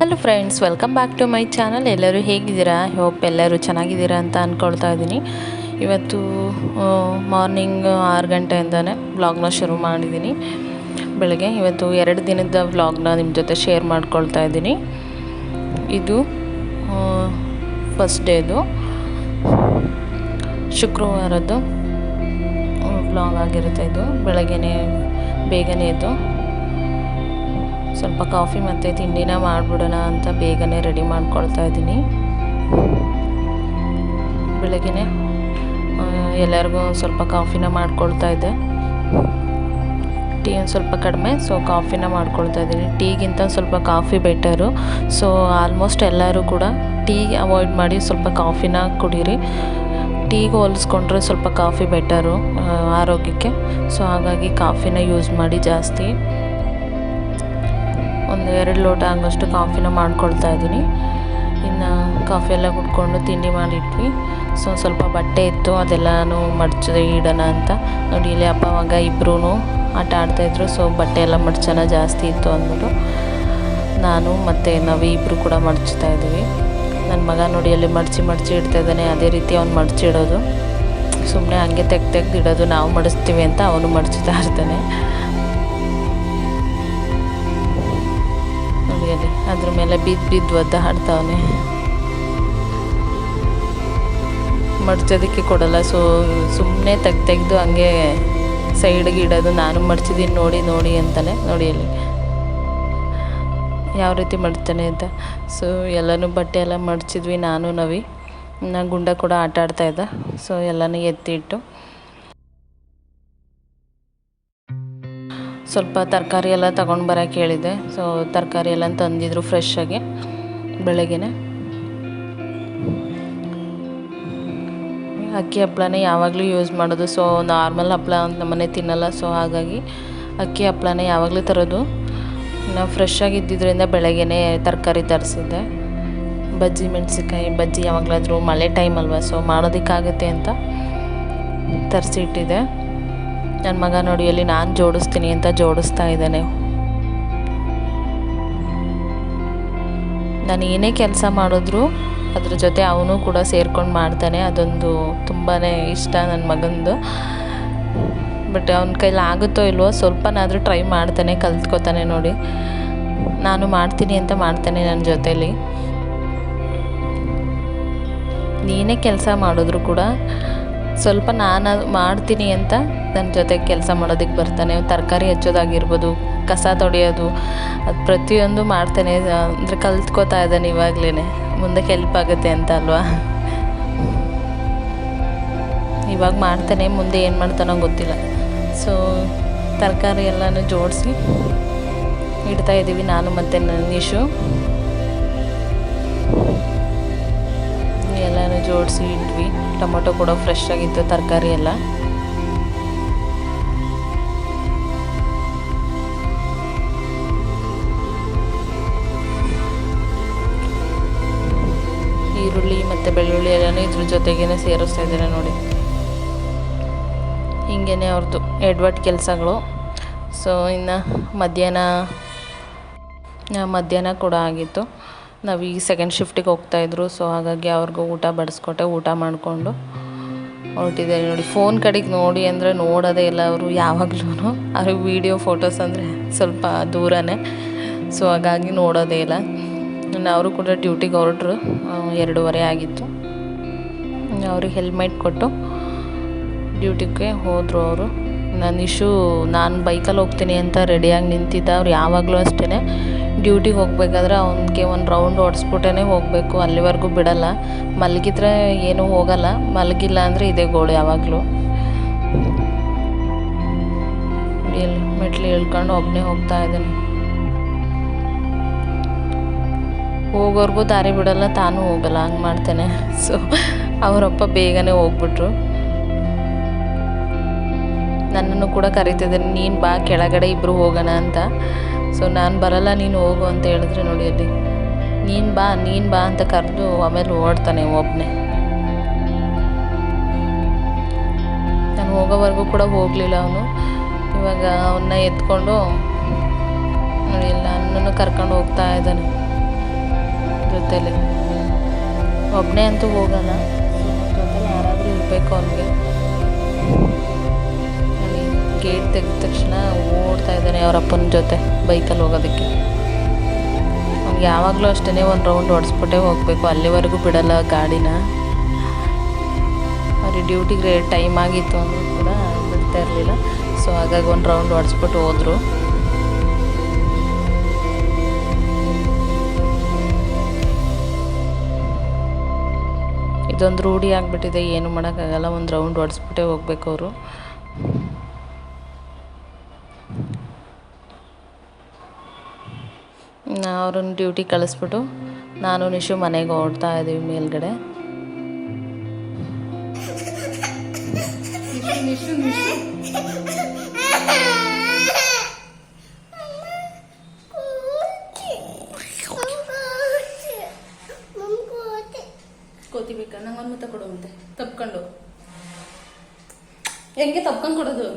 Hello friends, welcome back to my channel. ಎಲ್ಲರೂ ಹೇಗಿದ್ದೀರಾ? Hope ಎಲ್ಲರೂ ಚೆನ್ನಾಗಿದ್ದೀರಾ ಅಂತ ಅಂದ್ಕೊಳ್ತಾ ಇದ್ದೀನಿ. ಇವತ್ತು ಮಾರ್ನಿಂಗ್ 6 ಗಂಟೆಯಿಂದನೇ ವ್ಲಾಗ್ನ ಶುರು ಮಾಡಿದ್ದೀನಿ. ಬೆಳಗ್ಗೆ ಇವತ್ತು 2 ದಿನದ ವ್ಲಾಗ್ನ ನಿಮ್ಮ ಜೊತೆ ಶೇರ್ ಮಾಡ್ಕೊಳ್ತಾ ಇದ್ದೀನಿ. ಇದು ಫಸ್ಟ್ ಡೇದು ಶುಕ್ರವಾರದ್ದು ವ್ಲಾಗ್ ಆಗಿರುತ್ತೆ. ಇದು ಬೆಳಗ್ಗೆನೇ ಬೇಗನೆ ಎದ್ದು ಸ್ವಲ್ಪ ಕಾಫಿ ಮತ್ತು ತಿಂಡಿನ ಮಾಡಿಬಿಡೋಣ ಅಂತ ಬೇಗನೆ ರೆಡಿ ಮಾಡ್ಕೊಳ್ತಾ ಇದ್ದೀನಿ. ಬೆಳಗ್ಗೆನೆ ಎಲ್ಲರಿಗೂ ಸ್ವಲ್ಪ ಕಾಫಿನ ಮಾಡ್ಕೊಳ್ತಾ ಇದ್ದೆ. ಟೀ ಒಂದು ಸ್ವಲ್ಪ ಕಡಿಮೆ, ಸೊ ಕಾಫಿನ ಮಾಡ್ಕೊಳ್ತಾ ಇದ್ದೀನಿ. ಟೀಗಿಂತ ಸ್ವಲ್ಪ ಕಾಫಿ ಬೆಟರು. ಸೊ ಆಲ್ಮೋಸ್ಟ್ ಎಲ್ಲರೂ ಕೂಡ ಟೀ ಅವಾಯ್ಡ್ ಮಾಡಿ ಸ್ವಲ್ಪ ಕಾಫಿನ ಕುಡೀರಿ. ಟೀಗೆ ಹೋಲಿಸ್ಕೊಂಡ್ರೆ ಸ್ವಲ್ಪ ಕಾಫಿ ಬೆಟರು ಆರೋಗ್ಯಕ್ಕೆ. ಸೊ ಹಾಗಾಗಿ ಕಾಫಿನ ಯೂಸ್ ಮಾಡಿ ಜಾಸ್ತಿ. ಒಂದು 2 ಲೋಟ ಆಗೋಷ್ಟು ಕಾಫಿನ ಮಾಡ್ಕೊಳ್ತಾ ಇದ್ದೀನಿ. ಇನ್ನು ಕಾಫಿ ಎಲ್ಲ ಕುಡ್ಕೊಂಡು ತಿಂಡಿ ಮಾಡಿಟ್ವಿ. ಸೊ ಸ್ವಲ್ಪ ಬಟ್ಟೆ ಇತ್ತು, ಅದೆಲ್ಲನೂ ಮಡ್ಚಿ ಇಡೋಣ ಅಂತ. ನೋಡಿ, ಇಲ್ಲಿ ಅಪ್ಪ ಮಗ ಇಬ್ಬರೂ ಆಟ ಆಡ್ತಾಯಿದ್ರು. ಸೊ ಬಟ್ಟೆ ಎಲ್ಲ ಮಡ್ಚೋಣ ಜಾಸ್ತಿ ಇತ್ತು ಅಂದ್ಬಿಟ್ಟು ನಾನು ಮತ್ತು ನವಿ ಇಬ್ಬರು ಕೂಡ ಮಡ್ಚ್ತಾ ಇದ್ದೀವಿ. ನನ್ನ ಮಗ ನೋಡಿ ಅಲ್ಲಿ ಮಡ್ಚಿ ಇಡ್ತಾ ಇದ್ದಾನೆ. ಅದೇ ರೀತಿ ಅವ್ನು ಮಡ್ಚಿಡೋದು, ಸುಮ್ಮನೆ ಹಂಗೆ ತೆಗ್ದಿಡೋದು. ನಾವು ಮಡಿಸ್ತೀವಿ ಅಂತ ಅವನು ಮಡ್ಚ್ತಾ ಇರ್ತಾನೆ. ಅದ್ರ ಮೇಲೆ ಬಿದ್ದು ಒದ್ದಾಡ್ತಾವನೆ. ಮಡ್ಚೋದಕ್ಕೆ ಕೊಡಲ್ಲ. ಸೊ ಸುಮ್ಮನೆ ತೆಗ್ದು ಹಂಗೆ ಸೈಡ್ಗೆ ಇಡೋದು. ನಾನು ಮಡ್ಚಿದ್ದೀನಿ ನೋಡಿ ಅಂತಾನೆ. ನೋಡಿ ಅಲ್ಲಿ ಯಾವ ರೀತಿ ಮಡ್ತಾನೆ ಅಂತ. ಸೊ ಎಲ್ಲನೂ ಬಟ್ಟೆ ಎಲ್ಲ ಮಡ್ಚಿದ್ವಿ. ನಾನು ನವಿ ಗುಂಡ ಕೂಡ ಆಟ ಆಡ್ತಾಯಿದ್ದ. ಸೊ ಎಲ್ಲನೂ ಎತ್ತಿಟ್ಟು ಸ್ವಲ್ಪ ತರಕಾರಿ ಎಲ್ಲ ತೊಗೊಂಡು ಬರೋಕ್ಕೆ ಹೇಳಿದೆ. ಸೊ ತರಕಾರಿ ಎಲ್ಲ ತಂದಿದ್ರು ಫ್ರೆಶ್ಶಾಗಿ ಬೆಳಗ್ಗೆನೆ. ಅಕ್ಕಿ ಹಪ್ಪಳನೇ ಯಾವಾಗಲೂ ಯೂಸ್ ಮಾಡೋದು. ಸೊ ನಾರ್ಮಲ್ ಹಪ್ಪಳ ನಮ್ಮನೆ ತಿನ್ನಲ್ಲ. ಸೊ ಹಾಗಾಗಿ ಅಕ್ಕಿ ಹಪ್ಪಳನೇ ಯಾವಾಗಲೂ ತರೋದು. ನಾವು ಫ್ರೆಶ್ಶಾಗಿ ಇದ್ದಿದ್ದರಿಂದ ಬೆಳಗ್ಗೆನೇ ತರಕಾರಿ ತರಿಸಿದ್ದೆ. ಬಜ್ಜಿ ಮೆಣಸಿನ್ಕಾಯಿ ಬಜ್ಜಿ ಯಾವಾಗಲಾದರೂ ಮಳೆ ಟೈಮ್ ಅಲ್ವಾ, ಸೊ ಮಾಡೋದಕ್ಕಾಗುತ್ತೆ ಅಂತ ತರಿಸಿ ಇಟ್ಟಿದ್ದೆ. ನನ್ನ ಮಗ ನೋಡಿ ಅಲ್ಲಿ ನಾನು ಜೋಡಿಸ್ತೀನಿ ಅಂತ ಜೋಡಿಸ್ತಾ ಇದ್ದಾನೆ. ನಾನು ಏನೇ ಕೆಲಸ ಮಾಡಿದ್ರು ಅದ್ರ ಜೊತೆ ಅವನು ಕೂಡ ಸೇರ್ಕೊಂಡು ಮಾಡ್ತಾನೆ. ಅದೊಂದು ತುಂಬಾ ಇಷ್ಟ ನನ್ನ ಮಗಂದು. ಬಟ್ ಅವನ ಕೈಲಿ ಆಗುತ್ತೋ ಇಲ್ವೋ ಸ್ವಲ್ಪನಾದರೂ ಟ್ರೈ ಮಾಡ್ತಾನೆ, ಕಲ್ತ್ಕೋತಾನೆ. ನೋಡಿ, ನಾನು ಮಾಡ್ತೀನಿ ಅಂತ ಮಾಡ್ತಾನೆ ನನ್ನ ಜೊತೇಲಿ. ಏನೇ ಕೆಲಸ ಮಾಡಿದ್ರು ಕೂಡ ಸ್ವಲ್ಪ ನಾನು ಮಾಡ್ತೀನಿ ಅಂತ ನನ್ನ ಜೊತೆಗೆ ಕೆಲಸ ಮಾಡೋದಕ್ಕೆ ಬರ್ತಾನೆ. ತರಕಾರಿ ಹೆಚ್ಚೋದಾಗಿರ್ಬೋದು, ಕಸ ತೊಳೆಯೋದು, ಅದು ಪ್ರತಿಯೊಂದು ಮಾಡ್ತಾನೆ. ಅಂದರೆ ಕಲ್ತ್ಕೋತಾ ಇದ್ದಾನೆ ಇವಾಗಲೇ, ಮುಂದಕ್ಕೆ ಹೆಲ್ಪ್ ಆಗುತ್ತೆ ಅಂತ ಅಲ್ವಾ. ಇವಾಗ ಮಾಡ್ತಾನೆ, ಮುಂದೆ ಏನು ಮಾಡ್ತಾನೋ ಗೊತ್ತಿಲ್ಲ. ಸೊ ತರಕಾರಿ ಎಲ್ಲನೂ ಜೋಡಿಸಿ ಇಡ್ತಾಯಿದ್ದೀವಿ ನಾನು ಮತ್ತು ನಿಶು. ಎಲ್ಲನೂ ಜೋಡಿಸಿ ಇಟ್ವಿ. ಟೊಮೊಟೊ ಕೂಡ ಫ್ರೆಶ್ ಆಗಿತ್ತು, ತರಕಾರಿ ಎಲ್ಲ. ಈರುಳ್ಳಿ ಮತ್ತು ಬೆಳ್ಳುಳ್ಳಿ ಎಲ್ಲನೂ ಇದ್ರ ಜೊತೆಗೇ ಸೇರಿಸ್ತಾ ಇದ್ದಾರೆ. ನೋಡಿ, ಹಿಂಗೇ ಅವ್ರದ್ದು ಎಡ್ವರ್ಟ್ ಕೆಲಸಗಳು. ಸೊ ಇನ್ನು ಮಧ್ಯಾಹ್ನ ಕೂಡ ಆಗಿತ್ತು. ನಾವು ಈಗ ಸೆಕೆಂಡ್ ಶಿಫ್ಟಿಗೆ ಹೋಗ್ತಾಯಿದ್ರು. ಸೊ ಹಾಗಾಗಿ ಅವ್ರಿಗೂ ಊಟ ಬಡಿಸ್ಕೊಟ್ಟೆ. ಊಟ ಮಾಡಿಕೊಂಡು ಹೊರಟಿದ್ದಾರೆ. ನೋಡಿ, ಫೋನ್ ಕಡೆಗೆ ನೋಡಿ ಅಂದರೆ ನೋಡೋದೇ ಇಲ್ಲ ಅವರು ಯಾವಾಗಲೂ. ಅವ್ರಿಗೆ ವೀಡಿಯೋ ಫೋಟೋಸ್ ಅಂದರೆ ಸ್ವಲ್ಪ ದೂರನೇ. ಸೊ ಹಾಗಾಗಿ ನೋಡೋದೇ ಇಲ್ಲ. ಅವರು ಕೂಡ ಡ್ಯೂಟಿಗೆ ಹೊರಟ್ರು. 2:30 ಆಗಿತ್ತು. ಅವ್ರಿಗೆ ಹೆಲ್ಮೆಟ್ ಕೊಟ್ಟು ಡ್ಯೂಟಿಗೆ ಹೋದರು ಅವರು. ನಾನು ಬೈಕಲ್ಲಿ ಹೋಗ್ತೀನಿ ಅಂತ ರೆಡಿಯಾಗಿ ನಿಂತಿದ್ದ. ಅವ್ರು ಯಾವಾಗಲೂ ಅಷ್ಟೇ ಡ್ಯೂಟಿಗೆ ಹೋಗ್ಬೇಕಾದ್ರೆ ಅವನಿಗೆ ಒಂದು ರೌಂಡ್ ಓಡಿಸ್ಬಿಟ್ಟೇ ಹೋಗಬೇಕು. ಅಲ್ಲಿವರೆಗೂ ಬಿಡಲ್ಲ. ಮಲಗಿದ್ರೆ ಏನೂ ಹೋಗಲ್ಲ, ಮಲಗಿಲ್ಲ ಅಂದರೆ ಇದೇ ಗೋಳು ಯಾವಾಗಲೂ. ಮೆಟ್ಲು ಇಳ್ಕೊಂಡು ಒಬ್ಬನೇ ಹೋಗ್ತಾ ಇದ್ದಾನೆ. ಹೋಗೋರ್ಗೂ ದಾರಿ ಬಿಡಲ್ಲ, ತಾನೂ ಹೋಗಲ್ಲ, ಹಂಗೆ ಮಾಡ್ತಾನೆ. ಸೊ ಅವರಪ್ಪ ಬೇಗನೆ ಹೋಗ್ಬಿಟ್ರು. ನನ್ನನ್ನು ಕೂಡ ಕರೀತಿದ್ದಾರೆ, ನೀನು ಬಾ ಕೆಳಗಡೆ ಇಬ್ಬರು ಹೋಗೋಣ ಅಂತ. ಸೊ ನಾನು ಬರಲ್ಲ, ನೀನು ಹೋಗು ಅಂತ ಹೇಳಿದ್ರೆ ನೋಡಿ ಅಲ್ಲಿ ನೀನು ಬಾ ಅಂತ ಕರೆದು ಆಮೇಲೆ ಓಡ್ತಾನೆ ಒಬ್ಬನೇ. ನಾನು ಹೋಗೋವರೆಗೂ ಕೂಡ ಹೋಗಲಿಲ್ಲ ಅವನು. ಇವಾಗ ಅವನ್ನ ಎತ್ಕೊಂಡು ನೋಡಿ ಎಲ್ಲ ನನ್ನನ್ನು ಕರ್ಕೊಂಡು ಹೋಗ್ತಾ ಇದ್ದಾನೆ. ಜೊತೆಲಿ. ಒಬ್ಬನೇ ಅಂತೂ ಹೋಗಲ್ಲ, ಸೊ ಜೊತೆಲಿ ಯಾರಾದರೂ ಇರಬೇಕು ಅವನಿಗೆ. ಗೇಟ್ ತೆಗೆದ ತಕ್ಷಣ ಓಡ್ತಾ ಇದ್ದಾನೆ ಅವ್ರ ಅಪ್ಪನ ಜೊತೆ ಬೈಕಲ್ಲಿ ಹೋಗೋದಕ್ಕೆ. ಅವ್ನಿಗೆ ಯಾವಾಗಲೂ ಅಷ್ಟೇ ಒಂದು ರೌಂಡ್ ಹೊಡೆಸ್ಬಿಟ್ಟೆ ಹೋಗಬೇಕು, ಅಲ್ಲಿವರೆಗೂ ಬಿಡಲ್ಲ ಗಾಡಿನ. ಅವ್ರಿಗೆ ಡ್ಯೂಟಿಗೆ ಟೈಮ್ ಆಗಿತ್ತು ಅಂದರೂ ಕೂಡ ಬಿಡ್ತಾ ಇರಲಿಲ್ಲ. ಸೊ ಹಾಗಾಗಿ ಒಂದು ರೌಂಡ್ ಹೊಡೆಸ್ಬಿಟ್ಟು ಹೋದರು. ಇದೊಂದು ರೂಢಿ ಆಗಿಬಿಟ್ಟಿದೆ, ಏನು ಮಾಡೋಕ್ಕಾಗಲ್ಲ, ಒಂದು ರೌಂಡ್ ಹೊಡೆಸ್ಬಿಟ್ಟೆ ಹೋಗ್ಬೇಕು ಅವರು. ಅವ್ರನ್ನ ಡ್ಯೂಟಿ ಕಳಿಸ್ಬಿಟ್ಟು ನಾನು ನಿಶು ಮನೆಗೆ ಓಡ್ತಾ ಇದ್ದೀವಿ ಮೇಲ್ಗಡೆ. ಕೋತಿಬೇಕಾ? ನಂಗೆ ಒಂದು ಮುತ್ತ ಕೊಡು, ಮತ್ತೆ ತಪ್ಕೊಂಡು ಹೆಂಗೆ ತಪ್ಕೊಂಡು ಕೊಡೋದು?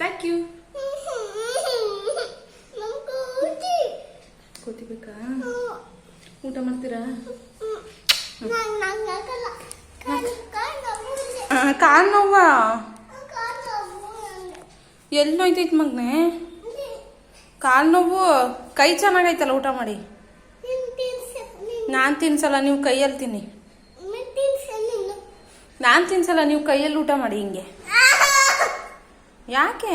Thank you. ಕೋತಿ ಬೇಕಾ? ಊಟ ಮಾಡ್ತೀರಾ? ಕಾಲು ನೋವಾ? ಎಲ್ಲಿ ನೋಯ್ತೈತೆ ಮಗನೇ? ಕಾಲು ನೋವು? ಕೈ ಚೆನ್ನಾಗೈತಲ್ಲ, ಊಟ ಮಾಡಿ. ನಾನು ತಿನ್ಸಲ್ಲ, ನೀವು ಕೈಯಲ್ಲಿ ತಿನ್ನಿ. ನಾನು ತಿನ್ಸಲ್ಲ, ನೀವು ಕೈಯಲ್ಲಿ ಊಟ ಮಾಡಿ. ಹಿಂಗೆ ಯಾಕೆ?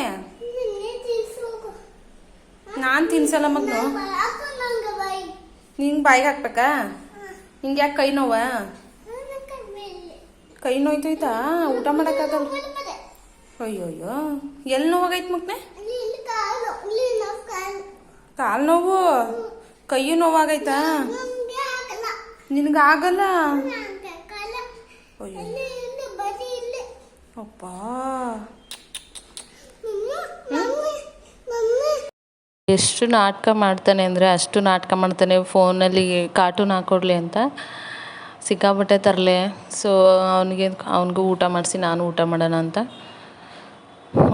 ನಾನು ತಿನ್ಸಲ್ಲ ಮಗನು. ನಿಂಗೆ ಬಾಯಿಗೆ ಹಾಕ್ಬೇಕಾ? ನಿಂಗೆ ಯಾಕೆ ಕೈ ನೋವಾ? ಕೈ ನೋಯ್ತೈತಾ? ಊಟ ಮಾಡೋಕ್ಕಾಗಲ್ಲ. ಅಯ್ಯೋಯ್ಯೋ, ಎಲ್ಲಿ ನೋವಾಗೈತೆ ಮಗನೆ? ಕಾಲು ನೋವು? ಕೈಯು ನೋವಾಗೈತಾ? ನಿನಗಾಗಲ್ಲ? ಅಯ್ಯೋ ಅಪ್ಪ. ಎಷ್ಟು ನಾಟಕ ಮಾಡ್ತಾನೆ ಅಂದರೆ ಅಷ್ಟು ನಾಟಕ ಮಾಡ್ತಾನೆ. ಫೋನಲ್ಲಿ ಕಾರ್ಟೂನ್ ಹಾಕ್ಕೊಡ್ಲಿ ಅಂತ ಸಿಕ್ಕಾಪಟ್ಟೆ ತರಲೆ. ಸೊ ಅವನಿಗೂ ಊಟ ಮಾಡಿಸಿ ನಾನು ಊಟ ಮಾಡೋಣ ಅಂತ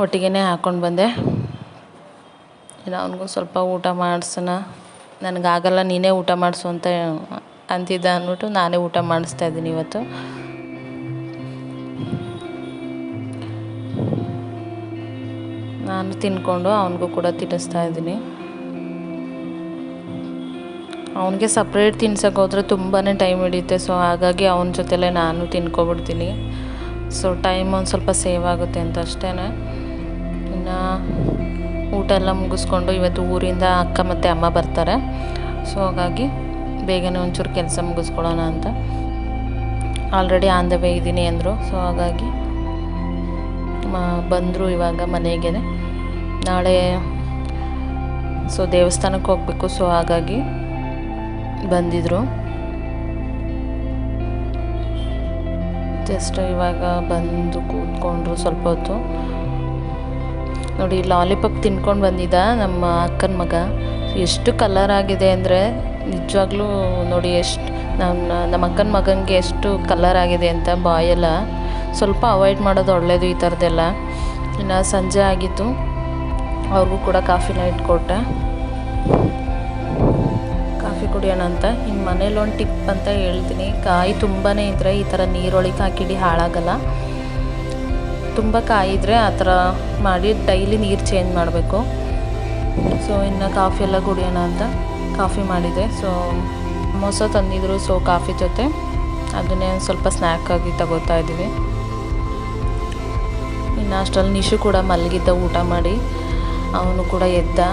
ಒಟ್ಟಿಗೆ ಹಾಕ್ಕೊಂಡು ಬಂದೆ. ಇನ್ನು ಅವನಿಗೂ ಸ್ವಲ್ಪ ಊಟ ಮಾಡಿಸೋಣ. ನನಗಾಗಲ್ಲ, ನೀನೇ ಊಟ ಮಾಡಿಸು ಅಂತ ಅಂತಿದ್ದ ಅಂದ್ಬಿಟ್ಟು ನಾನೇ ಊಟ ಮಾಡಿಸ್ತಾ ಇದ್ದೀನಿ ಇವತ್ತು. ನಾನು ತಿನ್ಕೊಂಡು ಅವನಿಗೂ ಕೂಡ ತಿನ್ನಿಸ್ತಾ ಇದ್ದೀನಿ. ಅವನಿಗೆ ಸಪ್ರೇಟ್ ತಿನ್ಸೋಕೆ ಹೋದರೆ ತುಂಬಾ ಟೈಮ್ ಹಿಡಿಯುತ್ತೆ. ಸೊ ಹಾಗಾಗಿ ಅವನ ಜೊತೆಲೇ ನಾನು ತಿನ್ಕೊಬಿಡ್ತೀನಿ. ಸೊ ಟೈಮ್ ಒಂದು ಸ್ವಲ್ಪ ಸೇವ್ ಆಗುತ್ತೆ ಅಂತ ಅಷ್ಟೇ. ಇನ್ನು ಊಟ ಎಲ್ಲ ಮುಗಿಸ್ಕೊಂಡು ಇವತ್ತು ಊರಿಂದ ಅಕ್ಕ ಮತ್ತು ಅಮ್ಮ ಬರ್ತಾರೆ. ಸೊ ಹಾಗಾಗಿ ಬೇಗನೆ ಒಂಚೂರು ಕೆಲಸ ಮುಗಿಸ್ಕೊಳ್ಳೋಣ ಅಂತ. ಆಲ್ರೆಡಿ ಆನ್ ದ ವೇ ಇದ್ದೀನಿ ಅಂದರು. ಸೊ ಹಾಗಾಗಿ ಬಂದರು ಇವಾಗ ಮನೆಗೆ. ನಾಳೆ ಸೊ ದೇವಸ್ಥಾನಕ್ಕೆ ಹೋಗಬೇಕು. ಸೊ ಹಾಗಾಗಿ ಬಂದಿದ್ದರು. ಜಸ್ಟ್ ಇವಾಗ ಬಂದು ಕೂತ್ಕೊಂಡ್ರು ಸ್ವಲ್ಪ ಹೊತ್ತು. ನೋಡಿ, ಲಾಲಿಪಾಪ್ ತಿನ್ಕೊಂಡು ಬಂದಿದ್ದ ನಮ್ಮ ಅಕ್ಕನ ಮಗ. ಎಷ್ಟು ಕಲರ್ ಆಗಿದೆ ಅಂದರೆ ನಿಜವಾಗ್ಲೂ ನೋಡಿ, ಎಷ್ಟು ನಮ್ಮ ಅಕ್ಕನ ಮಗನಿಗೆ ಎಷ್ಟು ಕಲರ್ ಆಗಿದೆ ಅಂತ. ಬಾಯೆಲ್ಲ ಸ್ವಲ್ಪ ಅವಾಯ್ಡ್ ಮಾಡೋದು ಒಳ್ಳೆಯದು ಈ ಥರದ್ದೆಲ್ಲ. ಇನ್ನು ಸಂಜೆ ಆಗಿತ್ತು, ಅವ್ರಿಗೂ ಕೂಡ ಕಾಫಿನ ಇಟ್ಕೊಟ್ಟೆ, ಕಾಫಿ ಕುಡಿಯೋಣ ಅಂತ. ಇನ್ನು ಮನೇಲಿ ಒಂದು ಟಿಪ್ ಅಂತ ಹೇಳ್ತೀನಿ. ಕಾಯಿ ತುಂಬಾ ಇದ್ದರೆ ಈ ಥರ ನೀರೊಳಗೆ ಹಾಕಿಡಿ, ಹಾಳಾಗಲ್ಲ. ತುಂಬ ಕಾಯಿ ಇದ್ದರೆ ಆ ಥರ ಮಾಡಿ ಡೈಲಿ ನೀರು ಚೇಂಜ್ ಮಾಡಬೇಕು. ಸೊ ಇನ್ನು ಕಾಫಿ ಎಲ್ಲ ಕುಡಿಯೋಣ ಅಂತ ಕಾಫಿ ಮಾಡಿದೆ. ಸೊ ಸಮೋಸ ತಂದಿದ್ರು. ಸೊ ಕಾಫಿ ಜೊತೆ ಅದನ್ನೇ ಒಂದು ಸ್ವಲ್ಪ ಸ್ನ್ಯಾಕ್ ಆಗಿ ತಗೋತಾ ಇದ್ದೀವಿ. ಇನ್ನು ಅಷ್ಟರಲ್ಲಿ ನಿಶು ಕೂಡ ಮಲಗಿದ್ದ ಊಟ ಮಾಡಿ. ಅವನು ಕೂಡ ಎದ್ದು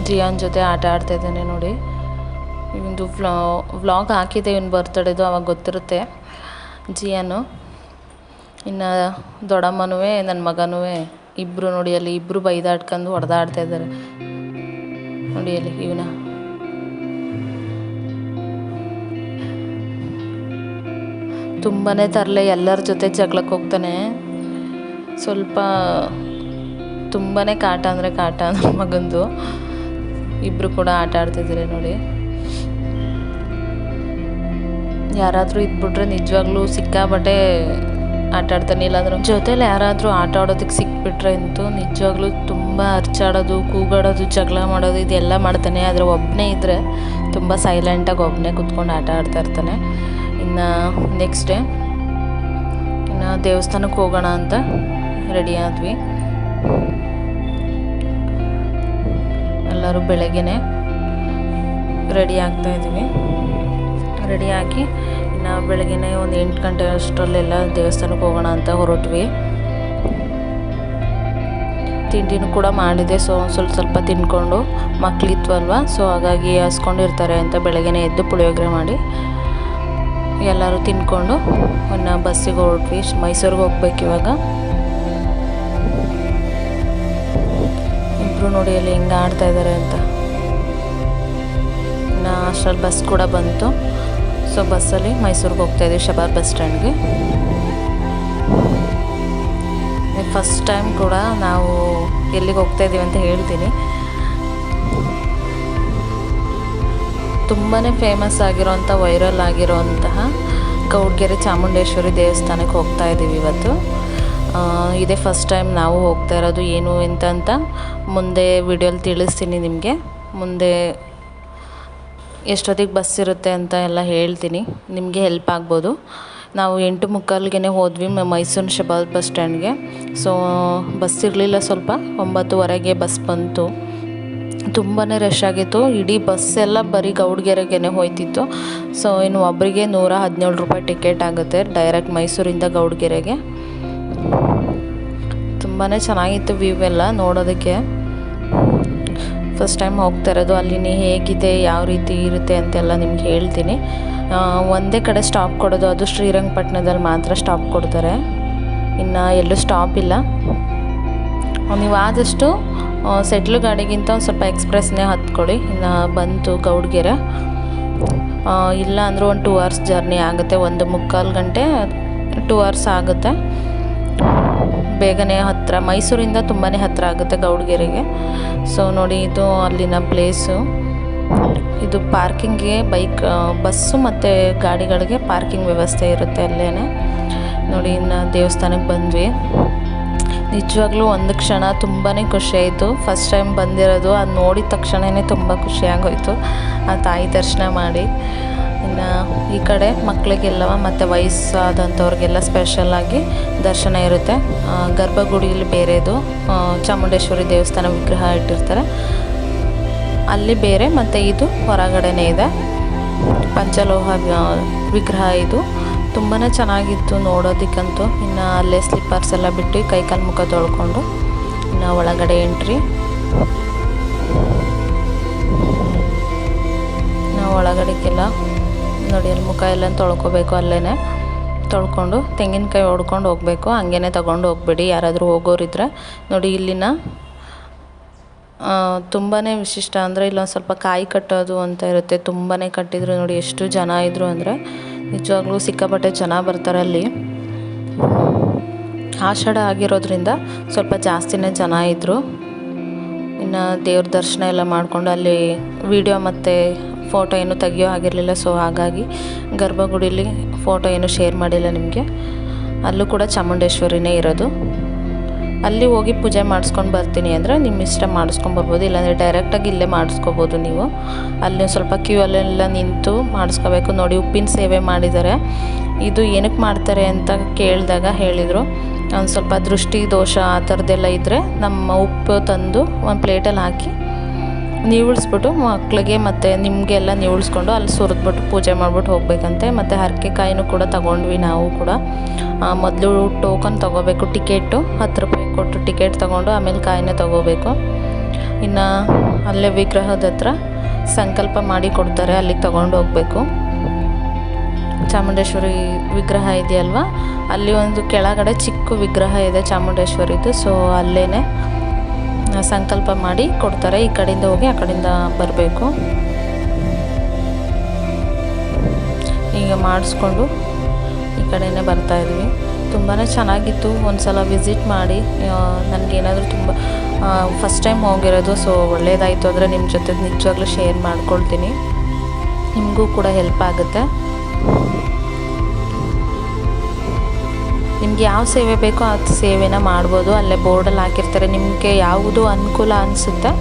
ಜಿಯಾನ್ ಜೊತೆ ಆಟ ಆಡ್ತಾಯಿದ್ದಾನೆ ನೋಡಿ. ಇವೊಂದು ವ್ಲಾಗ್ ಹಾಕಿದೆ ಇವನು ಬರ್ತಡೇದು, ಅವಾಗ ಗೊತ್ತಿರುತ್ತೆ ಜಿಯಾನು. ಇನ್ನು ದೊಡ್ಡಮ್ಮನೂ ನನ್ನ ಮಗನೂ ಇಬ್ಬರು ನೋಡಿ, ಅಲ್ಲಿ ಇಬ್ಬರು ಬೈದಾಡ್ಕೊಂಡು ಹೊಡೆದಾಡ್ತಾ ಇದ್ದಾರೆ ನೋಡಿ. ಅಲ್ಲಿ ಇವನ ತುಂಬಾ ತರಲೆ, ಎಲ್ಲರ ಜೊತೆ ಜಗಳಕ್ಕೆ ಹೋಗ್ತಾನೆ. ಸ್ವಲ್ಪ ತುಂಬಾ ಕಾಟ ಅಂದರೆ ಕಾಟ ನನ್ನ ಮಗಂದು. ಇಬ್ಬರು ಕೂಡ ಆಟ ಆಡ್ತಿದ್ದಾರೆ ನೋಡಿ. ಯಾರಾದರೂ ಇದ್ಬಿಟ್ರೆ ನಿಜವಾಗ್ಲೂ ಸಿಕ್ಕಾಬಟ್ಟೆ ಆಟ ಆಡ್ತಾನೆ. ಇಲ್ಲಾಂದ್ರೆ ಜೊತೇಲಿ ಯಾರಾದರೂ ಆಟ ಆಡೋದಕ್ಕೆ ಸಿಕ್ಬಿಟ್ರೆ ಅಂತೂ ನಿಜವಾಗ್ಲೂ ತುಂಬ ಅರ್ಚಾಡೋದು, ಕೂಗಾಡೋದು, ಜಗಳ ಮಾಡೋದು ಇದೆಲ್ಲ ಮಾಡ್ತಾನೆ. ಆದರೆ ಒಬ್ಬನೇ ಇದ್ದರೆ ತುಂಬ ಸೈಲೆಂಟಾಗಿ ಒಬ್ಬನೇ ಕೂತ್ಕೊಂಡು ಆಟ ಆಡ್ತಾ ಇರ್ತಾನೆ. ಇನ್ನು ನೆಕ್ಸ್ಟ್ ಡೇ ಇನ್ನು ದೇವಸ್ಥಾನಕ್ಕೆ ಹೋಗೋಣ ಅಂತ ರೆಡಿ ಆದ್ವಿ. ಎಲ್ಲರೂ ಬೆಳಗ್ಗೆನೆ ರೆಡಿ ಆಗ್ತಾಯಿದ್ವಿ. ರೆಡಿಯಾಗಿ ಇನ್ನು ಬೆಳಗ್ಗೆನೆ ಒಂದು 8 ಗಂಟೆ ಅಷ್ಟರಲ್ಲೆಲ್ಲ ದೇವಸ್ಥಾನಕ್ಕೆ ಹೋಗೋಣ ಅಂತ ಹೊರಟ್ವಿ. ತಿಂಡಿನೂ ಕೂಡ ಮಾಡಿದೆ. ಸೊ ಸ್ವಲ್ಪ ತಿಂದ್ಕೊಂಡು ಮಕ್ಕಳಿದ್ವಲ್ವ, ಸೊ ಹಾಗಾಗಿ ಹಸ್ಕೊಂಡಿರ್ತಾರೆ ಅಂತ ಬೆಳಗ್ಗೆನೆ ಎದ್ದು ಪುಳಿಯೋಗರೆ ಮಾಡಿ ಎಲ್ಲರೂ ತಿಂದ್ಕೊಂಡು ಇನ್ನು ಬಸ್ಸಿಗೆ ಹೊರಟ್ವಿ. ಮೈಸೂರಿಗೆ ಹೋಗ್ಬೇಕು ಇವಾಗ. ಇಬ್ಬರು ನೋಡಿ ಅಲ್ಲಿ ಹೆಂಗೆ ಆಡ್ತಾ ಇದ್ದಾರೆ ಅಂತ. ಇನ್ನು ಅಷ್ಟರಲ್ಲಿ ಬಸ್ ಕೂಡ ಬಂತು. ಸೊ ಬಸ್ಸಲ್ಲಿ ಮೈಸೂರಿಗೆ ಹೋಗ್ತಾಯಿದ್ವಿ, ಶಬಾರ್ ಬಸ್ ಸ್ಟ್ಯಾಂಡ್ಗೆ. ಫಸ್ಟ್ ಟೈಮ್ ಕೂಡ ನಾವು ಎಲ್ಲಿಗೆ ಹೋಗ್ತಾಯಿದ್ದೀವಿ ಅಂತ ಹೇಳ್ತೀನಿ. ತುಂಬಾ ಫೇಮಸ್ ಆಗಿರೋಂಥ, ವೈರಲ್ ಆಗಿರೋಂತಹ ಗೌಡ್ಗೆರೆ ಚಾಮುಂಡೇಶ್ವರಿ ದೇವಸ್ಥಾನಕ್ಕೆ ಹೋಗ್ತಾ ಇದ್ದೀವಿ ಇವತ್ತು. ಇದೇ ಫಸ್ಟ್ ಟೈಮ್ ನಾವು ಹೋಗ್ತಾ ಇರೋದು. ಏನು ಎಂತ ಮುಂದೆ ವಿಡಿಯೋಲಿ ತಿಳಿಸ್ತೀನಿ ನಿಮಗೆ. ಮುಂದೆ ಎಷ್ಟೊತ್ತಿಗೆ ಬಸ್ ಇರುತ್ತೆ ಅಂತ ಎಲ್ಲ ಹೇಳ್ತೀನಿ, ನಿಮಗೆ ಹೆಲ್ಪ್ ಆಗ್ಬೋದು. ನಾವು 8:45ಗೆ ಹೋದ್ವಿ ಮೈಸೂರು ಶಬಾರ್ ಬಸ್ ಸ್ಟ್ಯಾಂಡ್ಗೆ. ಸೊ ಬಸ್ ಇರಲಿಲ್ಲ, ಸ್ವಲ್ಪ 9:15ಗೆ ಬಸ್ ಬಂತು. ತುಂಬಾ ರಶ್ ಆಗಿತ್ತು. ಇಡೀ ಬಸ್ ಎಲ್ಲ ಬರೀ ಗೌಡ್ಗೆರೆಗೆ ಹೋಯ್ತಿತ್ತು. ಸೊ ಇನ್ನು ಒಬ್ಬರಿಗೆ 117 ರೂಪಾಯಿ ಟಿಕೆಟ್ ಆಗುತ್ತೆ ಡೈರೆಕ್ಟ್ ಮೈಸೂರಿಂದ ಗೌಡ್ಗೆರೆಗೆ. ತುಂಬಾ ಚೆನ್ನಾಗಿತ್ತು ವ್ಯೂ ಎಲ್ಲ ನೋಡೋದಕ್ಕೆ. ಫಸ್ಟ್ ಟೈಮ್ ಹೋಗ್ತಾ ಇರೋದು. ಅಲ್ಲಿನೇ ಹೇಗಿದೆ, ಯಾವ ರೀತಿ ಇರುತ್ತೆ ಅಂತೆಲ್ಲ ನಿಮ್ಗೆ ಹೇಳ್ತೀನಿ. ಒಂದೇ ಕಡೆ ಸ್ಟಾಪ್ ಕೊಡೋದು, ಅದು ಶ್ರೀರಂಗಪಟ್ಟಣದಲ್ಲಿ ಮಾತ್ರ ಸ್ಟಾಪ್ ಕೊಡ್ತಾರೆ, ಇನ್ನು ಎಲ್ಲೂ ಸ್ಟಾಪ್ ಇಲ್ಲ. ನೀವು ಆದಷ್ಟು ಸೆಟ್ಲು ಗಾಡಿಗಿಂತ ಒಂದು ಸ್ವಲ್ಪ ಎಕ್ಸ್ಪ್ರೆಸ್ನೇ ಹತ್ಕೊಳ್ಳಿ. ಇನ್ನು ಬಂತು ಗೌಡ್ಗೆರೆ. ಇಲ್ಲ ಅಂದರೂ ಒಂದು 2 ಅವರ್ಸ್ ಜರ್ನಿ ಆಗುತ್ತೆ. 1:45 ಗಂಟೆ 2 ಅವರ್ಸ್ ಆಗುತ್ತೆ. ಬೇಗನೆ ಹತ್ತಿರ, ಮೈಸೂರಿಂದ ತುಂಬಾ ಹತ್ತಿರ ಆಗುತ್ತೆ ಗೌಡ್ಗೆರೆಗೆ. ಸೊ ನೋಡಿ, ಇದು ಅಲ್ಲಿನ ಪ್ಲೇಸು. ಇದು ಪಾರ್ಕಿಂಗ್ಗೆ ಬಸ್ಸು ಮತ್ತು ಗಾಡಿಗಳಿಗೆ ಪಾರ್ಕಿಂಗ್ ವ್ಯವಸ್ಥೆ ಇರುತ್ತೆ ಅಲ್ಲೇ. ನೋಡಿ, ಇನ್ನು ದೇವಸ್ಥಾನಕ್ಕೆ ಬಂದ್ವಿ. ನಿಜವಾಗ್ಲೂ ಒಂದು ಕ್ಷಣ ತುಂಬಾ ಖುಷಿಯಾಯಿತು. ಫಸ್ಟ್ ಟೈಮ್ ಬಂದಿರೋದು, ಅದು ನೋಡಿದ ತಕ್ಷಣವೇ ತುಂಬ ಖುಷಿಯಾಗೋಯಿತು ಆ ತಾಯಿ ದರ್ಶನ ಮಾಡಿ. ಇನ್ನು ಈ ಕಡೆ ಮಕ್ಕಳಿಗೆಲ್ಲವ ಮತ್ತು ವಯಸ್ಸಾದಂಥವ್ರಿಗೆಲ್ಲ ಸ್ಪೆಷಲಾಗಿ ದರ್ಶನ ಇರುತ್ತೆ. ಗರ್ಭಗುಡಿಯಲ್ಲಿ ಬೇರೆದು ಚಾಮುಂಡೇಶ್ವರಿ ದೇವಸ್ಥಾನ ವಿಗ್ರಹ ಇಟ್ಟಿರ್ತಾರೆ, ಅಲ್ಲಿ ಬೇರೆ, ಮತ್ತು ಇದು ಹೊರಗಡೆನೇ ಇದೆ ಪಂಚಲೋಹ ವಿಗ್ರಹ. ಇದು ತುಂಬಾ ಚೆನ್ನಾಗಿತ್ತು ನೋಡೋದಕ್ಕಂತೂ. ಇನ್ನು ಅಲ್ಲೇ ಸ್ಲಿಪ್ಪರ್ಸ್ ಎಲ್ಲ ಬಿಟ್ಟು ಕೈಕಾಲು ಮುಖ ತೊಳ್ಕೊಂಡು ಇನ್ನು ಒಳಗಡೆ ಎಂಟ್ರಿ. ನಾವು ಒಳಗಡೆಗೆಲ್ಲ ನೋಡಿ, ಅಲ್ಲಿ ಮುಖ ಎಲ್ಲ ತೊಳ್ಕೊಬೇಕು. ಅಲ್ಲೇ ತೊಳ್ಕೊಂಡು ತೆಂಗಿನಕಾಯಿ ಹೊಡ್ಕೊಂಡು ಹೋಗಬೇಕು. ಹಂಗೇ ತೊಗೊಂಡು ಹೋಗ್ಬೇಡಿ ಯಾರಾದರೂ ಹೋಗೋರಿದ್ರೆ. ನೋಡಿ, ಇಲ್ಲಿನ ತುಂಬಾ ವಿಶಿಷ್ಟ ಅಂದರೆ ಇಲ್ಲೊಂದು ಸ್ವಲ್ಪ ಕಾಯಿ ಕಟ್ಟೋದು ಅಂತ ಇರುತ್ತೆ. ತುಂಬಾ ಕಟ್ಟಿದ್ರು. ನೋಡಿ ಎಷ್ಟು ಜನ ಇದ್ದರು ಅಂದರೆ ನಿಜವಾಗ್ಲೂ ಸಿಕ್ಕಾಪಟ್ಟೆ ಜನ ಬರ್ತಾರೆ ಅಲ್ಲಿ. ಆಷಾಢ ಆಗಿರೋದ್ರಿಂದ ಸ್ವಲ್ಪ ಜಾಸ್ತಿನೇ ಜನ ಇದ್ದರು. ಇನ್ನು ದೇವ್ರ ದರ್ಶನ ಎಲ್ಲ ಮಾಡಿಕೊಂಡು ಅಲ್ಲಿ ವಿಡಿಯೋ ಮತ್ತು ಫೋಟೋ ಏನು ತೆಗಿಯೋ ಆಗಿರಲಿಲ್ಲ. ಸೊ ಹಾಗಾಗಿ ಗರ್ಭಗುಡಿಲಿ ಫೋಟೋ ಏನು ಶೇರ್ ಮಾಡಿಲ್ಲ ನಿಮಗೆ. ಅಲ್ಲೂ ಕೂಡ ಚಾಮುಂಡೇಶ್ವರಿನೇ ಇರೋದು. ಅಲ್ಲಿ ಹೋಗಿ ಪೂಜೆ ಮಾಡಿಸ್ಕೊಂಡು ಬರ್ತೀನಿ ಅಂದರೆ ನಿಮ್ಮ ಇಷ್ಟ ಮಾಡಿಸ್ಕೊಂಬರ್ಬೋದು, ಇಲ್ಲಾಂದರೆ ಡೈರೆಕ್ಟಾಗಿ ಇಲ್ಲೇ ಮಾಡಿಸ್ಕೋಬೋದು ನೀವು. ಅಲ್ಲಿ ಸ್ವಲ್ಪ ಕ್ಯೂ ಅಲ್ಲೆಲ್ಲ ನಿಂತು ಮಾಡಿಸ್ಕೋಬೇಕು. ನೋಡಿ, ಉಪ್ಪಿನ ಸೇವೆ ಮಾಡಿದ್ದಾರೆ. ಇದು ಏನಕ್ಕೆ ಮಾಡ್ತಾರೆ ಅಂತ ಕೇಳಿದಾಗ ಹೇಳಿದರು, ಒಂದು ಸ್ವಲ್ಪ ದೃಷ್ಟಿ ದೋಷ ಆ ಥರದ್ದೆಲ್ಲ ಇದ್ದರೆ ನಮ್ಮ ಉಪ್ಪು ತಂದು ಒಂದು ಪ್ಲೇಟಲ್ಲಿ ಹಾಕಿ ನೀವುಳಿಸ್ಬಿಟ್ಟು ಮಕ್ಕಳಿಗೆ ಮತ್ತು ನಿಮಗೆಲ್ಲ ನೀವುಳಿಸ್ಕೊಂಡು ಅಲ್ಲಿ ಸುರಿದ್ಬಿಟ್ಟು ಪೂಜೆ ಮಾಡಿಬಿಟ್ಟು ಹೋಗಬೇಕಂತೆ. ಮತ್ತು ಹರಕೆ ಕಾಯಿನೂ ಕೂಡ ತಗೊಂಡ್ವಿ ನಾವು ಕೂಡ. ಮೊದಲು ಟೋಕನ್ ತೊಗೋಬೇಕು, ಟಿಕೆಟು 10 ರೂಪಾಯಿ ಕೊಟ್ಟು ಟಿಕೆಟ್ ತೊಗೊಂಡು ಆಮೇಲೆ ಕಾಯಿನ ತೊಗೋಬೇಕು. ಇನ್ನು ಅಲ್ಲೇ ವಿಗ್ರಹದ ಹತ್ರ ಸಂಕಲ್ಪ ಮಾಡಿ ಕೊಡ್ತಾರೆ, ಅಲ್ಲಿಗೆ ತೊಗೊಂಡು ಹೋಗಬೇಕು. ಚಾಮುಂಡೇಶ್ವರಿ ವಿಗ್ರಹ ಇದೆಯಲ್ವ, ಅಲ್ಲಿ ಒಂದು ಕೆಳಗಡೆ ಚಿಕ್ಕ ವಿಗ್ರಹ ಇದೆ ಚಾಮುಂಡೇಶ್ವರಿದು. ಸೊ ಅಲ್ಲೇ ಸಂಕಲ್ಪ ಮಾಡಿ ಕೊಡ್ತಾರೆ. ಈ ಕಡೆಯಿಂದ ಹೋಗಿ ಆ ಕಡೆಯಿಂದ ಬರಬೇಕು. ಈಗ ಮಾಡಿಸ್ಕೊಂಡು ಈ ಕಡೆಯೇ ಬರ್ತಾಯಿದ್ವಿ. ತುಂಬಾ ಚೆನ್ನಾಗಿತ್ತು. ಒಂದು ಸಲ ವಿಸಿಟ್ ಮಾಡಿ. ನನಗೇನಾದರೂ ತುಂಬ ಫಸ್ಟ್ ಟೈಮ್ ಹೋಗಿರೋದು, ಸೊ ಒಳ್ಳೆಯದಾಯಿತು ಅಂದರೆ ನಿಮ್ಮ ಜೊತೆ ನಿಜವಾಗ್ಲೂ ಶೇರ್ ಮಾಡ್ಕೊಳ್ತೀನಿ, ನಿಮಗೂ ಕೂಡ ಹೆಲ್ಪ್ ಆಗುತ್ತೆ. ನಿಮ್ಮ ನಿಮ್ಗೆ ಯಾವ ಸೇವೆ ಬೇಕೋ ಆ ಸೇವೆನ ಮಾಡ್ಬೋದು. ಅಲ್ಲೇ ಬೋರ್ಡಲ್ಲಿ ಹಾಕಿರ್ತಾರೆ, ನಿಮಗೆ ಯಾವುದು ಅನುಕೂಲ ಅನಿಸುತ್ತೆ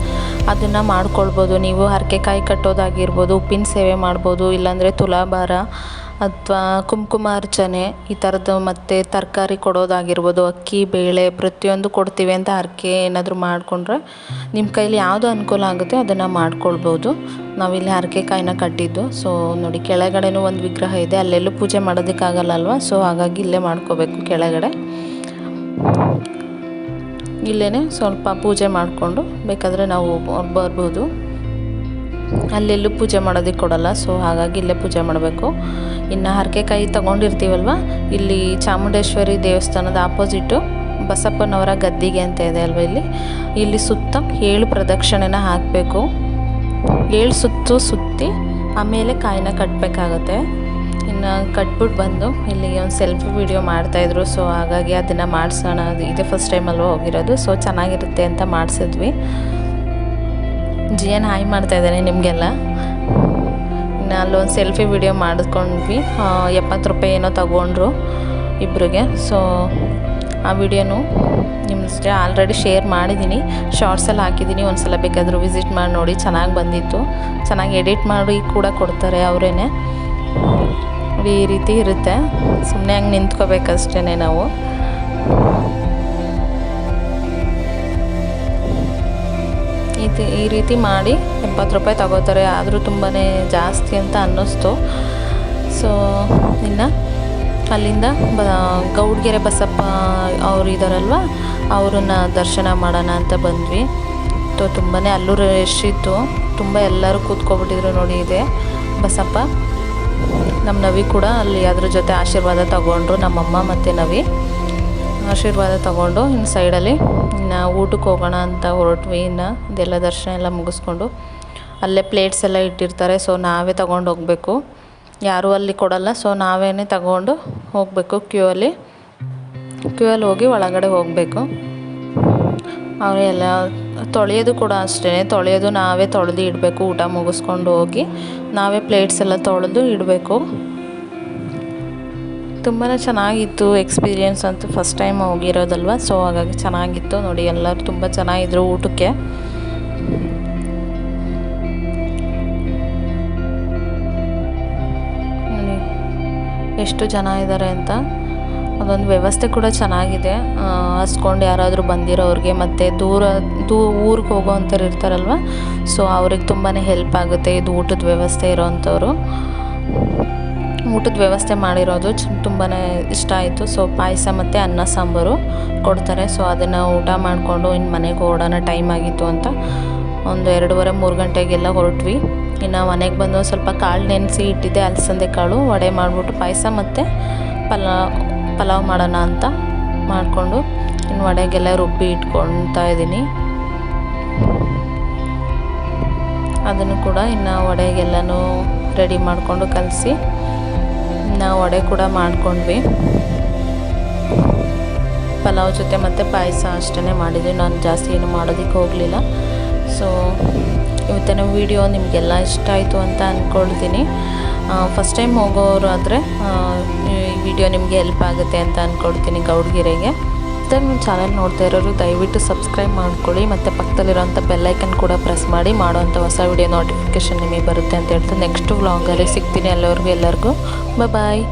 ಅದನ್ನು ಮಾಡ್ಕೊಳ್ಬೋದು. ನೀವು ಹರಕೆಕಾಯಿ ಕಟ್ಟೋದಾಗಿರ್ಬೋದು, ಉಪ್ಪಿನ ಸೇವೆ ಮಾಡ್ಬೋದು, ಇಲ್ಲಾಂದರೆ ತುಲಾಭಾರ ಅಥವಾ ಕುಂಕುಮಾರ್ಚನೆ ಈ ಥರದ್ದು, ಮತ್ತು ತರಕಾರಿ ಕೊಡೋದಾಗಿರ್ಬೋದು, ಅಕ್ಕಿ ಬೇಳೆ ಪ್ರತಿಯೊಂದು ಕೊಡ್ತೀವಿ ಅಂತ ಹರಕೆ ಏನಾದರೂ ಮಾಡಿಕೊಂಡ್ರೆ ನಿಮ್ಮ ಕೈಲಿ ಯಾವುದು ಅನುಕೂಲ ಆಗುತ್ತೆ ಅದನ್ನು ಮಾಡ್ಕೊಳ್ಬೋದು. ನಾವಿಲ್ಲಿ ಹರಕೆಕಾಯಿನ ಕಟ್ಟಿದ್ದು. ಸೊ ನೋಡಿ, ಕೆಳಗಡೆನೂ ಒಂದು ವಿಗ್ರಹ ಇದೆ, ಅಲ್ಲೆಲ್ಲೂ ಪೂಜೆ ಮಾಡೋದಕ್ಕಾಗಲ್ಲ ಅಲ್ವಾ, ಸೊ ಹಾಗಾಗಿ ಇಲ್ಲೇ ಮಾಡ್ಕೋಬೇಕು. ಕೆಳಗಡೆ ಇಲ್ಲೇ ಸ್ವಲ್ಪ ಪೂಜೆ ಮಾಡಿಕೊಂಡು ಬೇಕಾದರೆ ನಾವು ಬರ್ಬೋದು. ಅಲ್ಲೆಲ್ಲೂ ಪೂಜೆ ಮಾಡೋದಕ್ಕೆ ಕೊಡಲ್ಲ, ಸೊ ಹಾಗಾಗಿ ಇಲ್ಲೇ ಪೂಜೆ ಮಾಡಬೇಕು. ಇನ್ನು ಹರಕೆಕಾಯಿ ತೊಗೊಂಡಿರ್ತೀವಲ್ವ, ಇಲ್ಲಿ ಚಾಮುಂಡೇಶ್ವರಿ ದೇವಸ್ಥಾನದ ಆಪೋಸಿಟು ಬಸಪ್ಪನವರ ಗದ್ದಿಗೆ ಅಂತ ಇದೆ ಅಲ್ವ, ಇಲ್ಲಿ ಸುತ್ತ 7 ಪ್ರದಕ್ಷಿಣೆನ ಹಾಕಬೇಕು. 7 ಸುತ್ತು ಸುತ್ತಿ ಆಮೇಲೆ ಕಾಯಿನ ಕಟ್ಟಬೇಕಾಗತ್ತೆ. ಇನ್ನು ಕಟ್ಬಿಟ್ಟು ಬಂದು ಇಲ್ಲಿಗೆ ಒಂದು ಸೆಲ್ಫಿ ವಿಡಿಯೋ ಮಾಡ್ತಾಯಿದ್ರು. ಸೊ ಹಾಗಾಗಿ ಅದನ್ನು ಮಾಡಿಸೋಣ, ಇದೇ ಫಸ್ಟ್ ಟೈಮ್ ಅಲ್ವ ಹೋಗಿರೋದು, ಸೊ ಚೆನ್ನಾಗಿರುತ್ತೆ ಅಂತ ಮಾಡಿಸಿದ್ವಿ. ಜಿಯನ್ ಹಾಯ್ ಮಾಡ್ತಾಯಿದ್ದಾನೆ ನಿಮಗೆಲ್ಲ. ಇನ್ನು ಅಲ್ಲೊಂದು ಸೆಲ್ಫಿ ವಿಡಿಯೋ ಮಾಡಿಕೊಂಡ್ವಿ. 70 ರೂಪಾಯಿ ಏನೋ ತಗೊಂಡ್ರು ಇಬ್ಬರಿಗೆ. ಸೊ ಆ ವಿಡಿಯೋನು ನಿಮ್ಮ ಜೊತೆ ಆಲ್ರೆಡಿ ಶೇರ್ ಮಾಡಿದ್ದೀನಿ, ಶಾರ್ಟ್ಸಲ್ಲಿ ಹಾಕಿದ್ದೀನಿ. ಒಂದು ಸಲ ಬೇಕಾದರೂ ವಿಸಿಟ್ ಮಾಡಿ ನೋಡಿ, ಚೆನ್ನಾಗಿ ಬಂದಿತ್ತು. ಚೆನ್ನಾಗಿ ಎಡಿಟ್ ಮಾಡಿ ಕೂಡ ಕೊಡ್ತಾರೆ ಅವರೇ. ಈ ರೀತಿ ಇರುತ್ತೆ, ಸುಮ್ಮನೆ ಹಂಗೆ ನಿಂತ್ಕೋಬೇಕಷ್ಟೇ ನಾವು. ಈ ರೀತಿ ಮಾಡಿ 70 ರೂಪಾಯಿ ತಗೋತಾರೆ, ಆದರೂ ತುಂಬಾ ಜಾಸ್ತಿ ಅಂತ ಅನ್ನಿಸ್ತು. ಸೊ ಇನ್ನು ಅಲ್ಲಿಂದ ಗೌಡ್ಗೆರೆ ಬಸಪ್ಪ ಅವರು ಇದ್ದಾರಲ್ವ, ಅವ್ರನ್ನ ದರ್ಶನ ಮಾಡೋಣ ಅಂತ ಬಂದ್ವಿ. ತುಂಬಾ ಅಲ್ಲೂ ರಶ್ ಇತ್ತು, ತುಂಬ ಎಲ್ಲರೂ ಕೂತ್ಕೊಬಿಟ್ಟಿದ್ರು. ನೋಡಿ, ಇದೆ ಬಸಪ್ಪ. ನಮ್ಮ ನವಿ ಕೂಡ ಅಲ್ಲಿ ಅದ್ರ ಜೊತೆ ಆಶೀರ್ವಾದ ತಗೊಂಡ್ರು, ನಮ್ಮಮ್ಮ ಮತ್ತು ನವಿ ಆಶೀರ್ವಾದ ತಗೊಂಡು ಇನ್ನು ಸೈಡಲ್ಲಿ ಇನ್ನು ಊಟಕ್ಕೆ ಹೋಗೋಣ ಅಂತ ಹೊರಟ್ವಿ. ಇನ್ನು ಇದೆಲ್ಲ ದರ್ಶನ ಎಲ್ಲ ಮುಗಿಸ್ಕೊಂಡು ಅಲ್ಲೇ ಪ್ಲೇಟ್ಸ್ ಎಲ್ಲ ಇಟ್ಟಿರ್ತಾರೆ, ಸೊ ನಾವೇ ತಗೊಂಡು ಹೋಗಬೇಕು. ಯಾರೂ ಅಲ್ಲಿ ಕೊಡಲ್ಲ, ಸೊ ನಾವೇ ತಗೊಂಡು ಹೋಗಬೇಕು. ಕ್ಯೂ ಅಲ್ಲಿ ಹೋಗಿ ಒಳಗಡೆ ಹೋಗಬೇಕು. ಅವರೆಲ್ಲ ತೊಳೆಯೋದು ಕೂಡ ಅಷ್ಟೇ, ತೊಳೆಯೋದು ನಾವೇ ತೊಳೆದು ಇಡಬೇಕು. ಊಟ ಮುಗಿಸ್ಕೊಂಡು ಹೋಗಿ ನಾವೇ ಪ್ಲೇಟ್ಸ್ ಎಲ್ಲ ತೊಳೆದು ಇಡಬೇಕು. ತುಂಬಾ ಚೆನ್ನಾಗಿತ್ತು ಎಕ್ಸ್ಪೀರಿಯೆನ್ಸ್ ಅಂತೂ, ಫಸ್ಟ್ ಟೈಮ್ ಹೋಗಿರೋದಲ್ವ, ಸೊ ಹಾಗಾಗಿ ಚೆನ್ನಾಗಿತ್ತು. ನೋಡಿ, ಎಲ್ಲರೂ ತುಂಬ ಚೆನ್ನಾಗಿದ್ರು ಊಟಕ್ಕೆ. ಎಷ್ಟು ಜನ ಇದ್ದಾರೆ ಅಂತ. ಅದೊಂದು ವ್ಯವಸ್ಥೆ ಕೂಡ ಚೆನ್ನಾಗಿದೆ. ಹಸ್ಕೊಂಡು ಯಾರಾದರೂ ಬಂದಿರೋರಿಗೆ ಮತ್ತು ಊರಿಗೆ ಹೋಗೋವಂಥವ್ರು ಇರ್ತಾರಲ್ವ, ಸೊ ಅವ್ರಿಗೆ ತುಂಬಾ ಹೆಲ್ಪ್ ಆಗುತ್ತೆ ಇದು ಊಟದ ವ್ಯವಸ್ಥೆ ಇರೋವಂಥವ್ರು. ಊಟದ ವ್ಯವಸ್ಥೆ ಮಾಡಿರೋದು ತುಂಬಾ ಇಷ್ಟ ಆಯಿತು. ಸೊ ಪಾಯಸ ಮತ್ತು ಅನ್ನ ಸಾಂಬಾರು ಕೊಡ್ತಾರೆ. ಸೊ ಅದನ್ನು ಊಟ ಮಾಡಿಕೊಂಡು ಇನ್ನು ಮನೆಗೆ ಓಡೋಣ, ಟೈಮ್ ಆಗಿತ್ತು ಅಂತ ಒಂದು 2:30-3 ಗಂಟೆಗೆಲ್ಲ ಹೊರಟ್ವಿ. ಇನ್ನು ಮನೆಗೆ ಬಂದು ಸ್ವಲ್ಪ ಕಾಳು ನೆನೆಸಿ ಇಟ್ಟಿದ್ದೆ, ಅಲಸಂದೆ ಕಾಳು, ವಡೆ ಮಾಡಿಬಿಟ್ಟು ಪಾಯಸ ಮತ್ತು ಪಲಾವ್ ಮಾಡೋಣ ಅಂತ ಮಾಡಿಕೊಂಡು ಇನ್ನು ವಡೆಗೆಲ್ಲ ರುಬ್ಬಿ ಇಟ್ಕೊಳ್ತಾ ಇದ್ದೀನಿ. ಅದನ್ನು ಕೂಡ ಇನ್ನು ವಡೆಗೆಲ್ಲನೂ ರೆಡಿ ಮಾಡಿಕೊಂಡು ಕಲಸಿ ನಾವು ವಡೆ ಕೂಡ ಮಾಡ್ಕೊಂಡ್ವಿ. ಪಲಾವ್ ಜೊತೆ ಮತ್ತು ಪಾಯಸ ಅಷ್ಟೇ ಮಾಡಿದ್ವಿ, ನಾನು ಜಾಸ್ತಿ ಏನು ಮಾಡೋದಕ್ಕೆ ಹೋಗಲಿಲ್ಲ. ಸೊ ಇವತ್ತಿನ ವೀಡಿಯೋ ನಿಮಗೆಲ್ಲ ಇಷ್ಟ ಆಯಿತು ಅಂತ ಅಂದ್ಕೊಳ್ತೀನಿ. ಫಸ್ಟ್ ಟೈಮ್ ಹೋಗೋರು ಆದರೆ ಈ ವಿಡಿಯೋ ನಿಮಗೆ ಹೆಲ್ಪ್ ಆಗುತ್ತೆ ಅಂತ ಅಂದ್ಕೊಳ್ತೀನಿ. ಗೌಡ್ಗೆರೆಗೆ ನಿಮ್ಮ ಚಾನಲ್ ನೋಡ್ತಾ ಇರೋರು ದಯವಿಟ್ಟು ಸಬ್ಸ್ಕ್ರೈಬ್ ಮಾಡ್ಕೊಳ್ಳಿ, ಮತ್ತು ಪಕ್ಕದಲ್ಲಿರೋಂಥ ಬೆಲ್ಲೈಕನ್ ಕೂಡ ಪ್ರೆಸ್ ಮಾಡಿ, ಮಾಡೋವಂಥ ಹೊಸ ವಿಡಿಯೋ ನೋಟಿಫಿಕೇಷನ್ ನಿಮಗೆ ಬರುತ್ತೆ ಅಂತ ಹೇಳ್ತಾ ನೆಕ್ಸ್ಟ್ ವ್ಲಾಗಲ್ಲಿ ಸಿಗ್ತೀನಿ. ಎಲ್ಲರಿಗೂ ಬಾಯ್.